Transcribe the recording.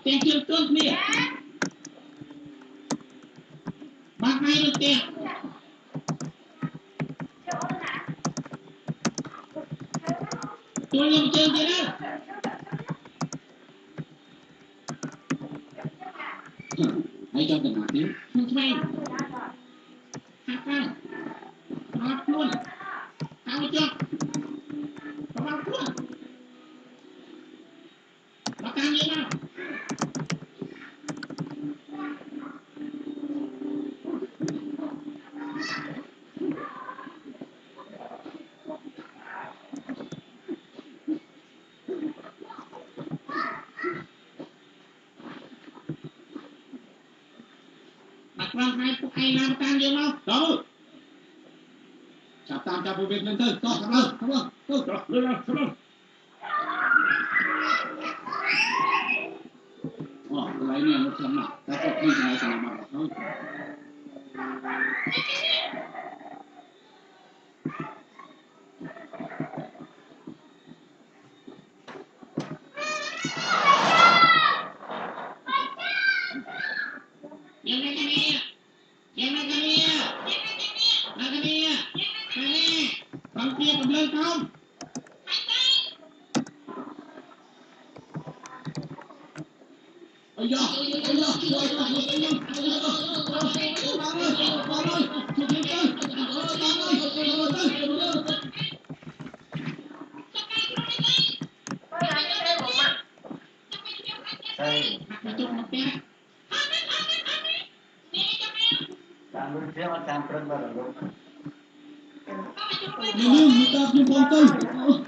tiền chưa tuân nè bác hai được tiền tôi làm chơi gì đó hãy cho tình hoạt tiếng không phải hát không hát luôn hát chưa có bao luôn bác càng như nào bác làm hai phụ ai làm càng như nào đó chặt tam chặt vụ việc lên thôi to cảm ơn tôi lên lên cái này nó chậm nào ta có đi cái này mà thôi bằng kia cầm lên không ôi giời Hãy subscribe cho kênh Ghiền Mì Gõ để không bỏ lỡ những video hấp dẫn